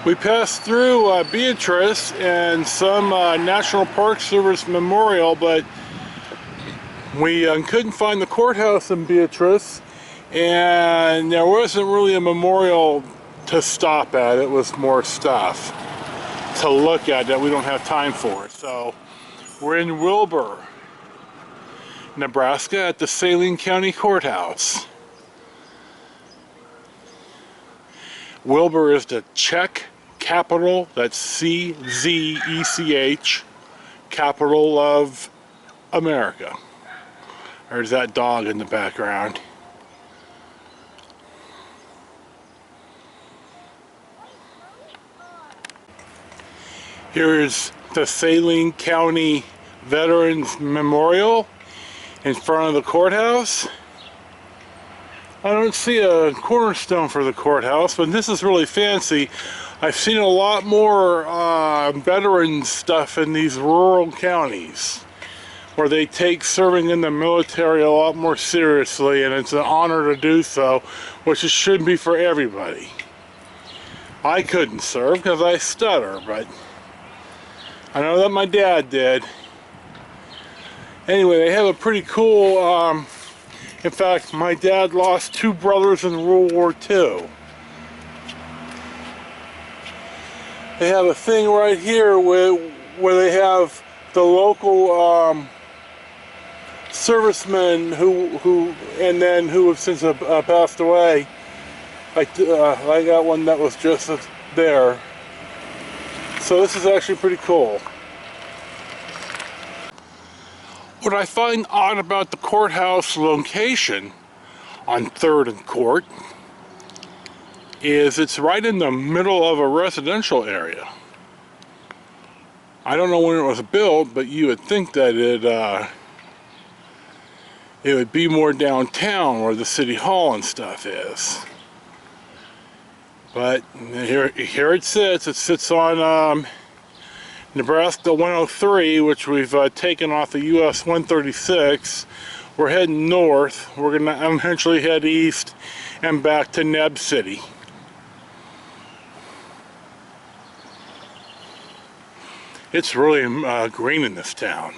We passed through Beatrice and some National Park Service memorial, but we couldn't find the courthouse in Beatrice, and there wasn't really a memorial to stop at. It was more stuff to look at that we don't have time for. So we're in Wilbur, Nebraska, at the Saline County Courthouse. Wilbur is the Czech capital, that's C-Z-E-C-H, capital of America. There's that dog in the background. Here's the Saline County Veterans Memorial in front of the courthouse. I don't see a cornerstone for the courthouse, but this is really fancy. I've seen a lot more veteran stuff in these rural counties where they take serving in the military a lot more seriously, and it's an honor to do so, which it should be for everybody. I couldn't serve because I stutter, but I know that my dad did. Anyway, they have a pretty cool, in fact, my dad lost 2 brothers in World War II. They have a thing right here where they have the local servicemen who have since passed away. I got one that was just there. So this is actually pretty cool. What I find odd about the courthouse location on 3rd and Court is it's right in the middle of a residential area. I don't know when it was built, but you would think that it would be more downtown where the city hall and stuff is. But here it sits. It sits on Nebraska 103, which we've taken off the US 136. We're heading north. We're going to eventually head east and back to Neb City. It's really green in this town.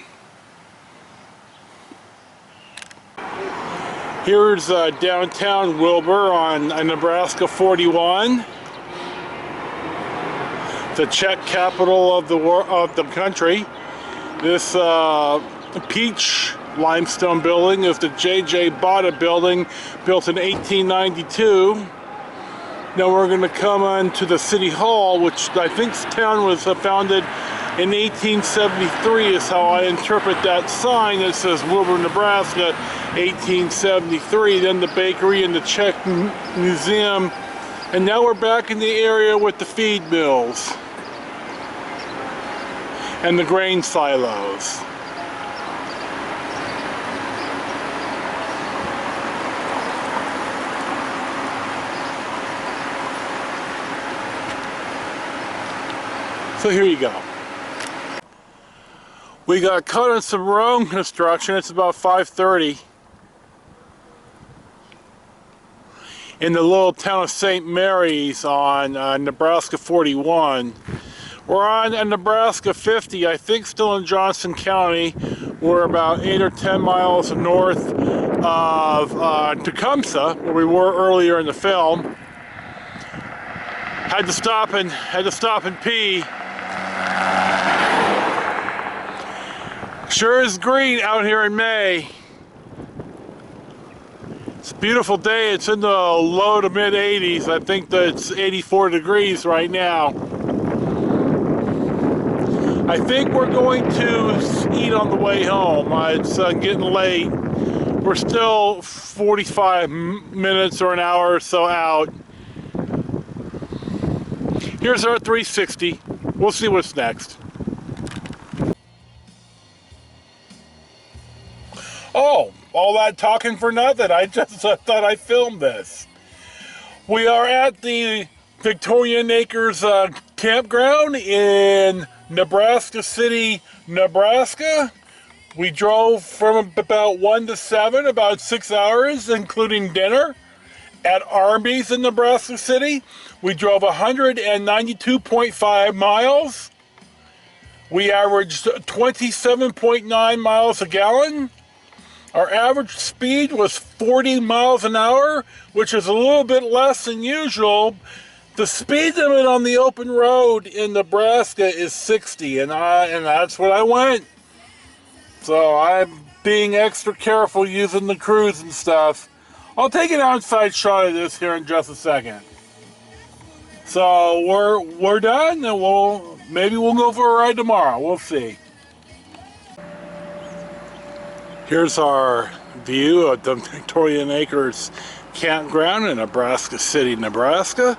Here's downtown Wilbur on Nebraska 41. The Czech capital of the country. This peach limestone building is the J.J. Bada building, built in 1892. Now we're going to come on to the City Hall, which I think this town was founded in 1873 is how I interpret that sign that says Wilbur, Nebraska, 1873. Then the bakery and the Czech Museum. And now we're back in the area with the feed mills and the grain silos. So here you go. We got caught in some road construction. It's about 5:30 in the little town of St. Mary's on Nebraska 41. We're on Nebraska 50, I think still in Johnson County. We're about 8 or 10 miles north of Tecumseh, where we were earlier in the film. Had to stop and pee. Sure is green out here in May. It's a beautiful day. It's in the low to mid 80s. I think that it's 84 degrees right now. I think we're going to eat on the way home. It's getting late. We're still 45 minutes or an hour or so out. Here's our 360. We'll see what's next. Oh, all that talking for nothing. I just thought I filmed this. We are at the Victorian Acres campground in Nebraska City, Nebraska. We drove from about 1 to 7, about 6 hours, including dinner. at Arby's in Nebraska City. We drove 192.5 miles. We averaged 27.9 miles a gallon. Our average speed was 40 miles an hour, which is a little bit less than usual. The speed limit on the open road in Nebraska is 60, and that's what I went. So I'm being extra careful using the cruise and stuff. I'll take an outside shot of this here in just a second. So we're done, and maybe we'll go for a ride tomorrow. We'll see. Here's our view of the Victorian Acres campground in Nebraska City, Nebraska.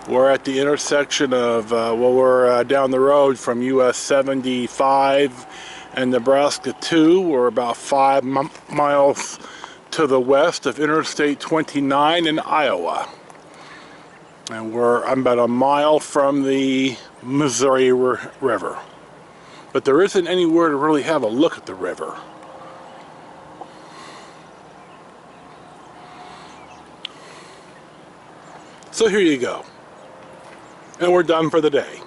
We're at the intersection of, we're down the road from US 75 and Nebraska 2. We're about 5 miles to the west of Interstate 29 in Iowa. And I'm about a mile from the Missouri River. But there isn't anywhere to really have a look at the river. So here you go. And we're done for the day.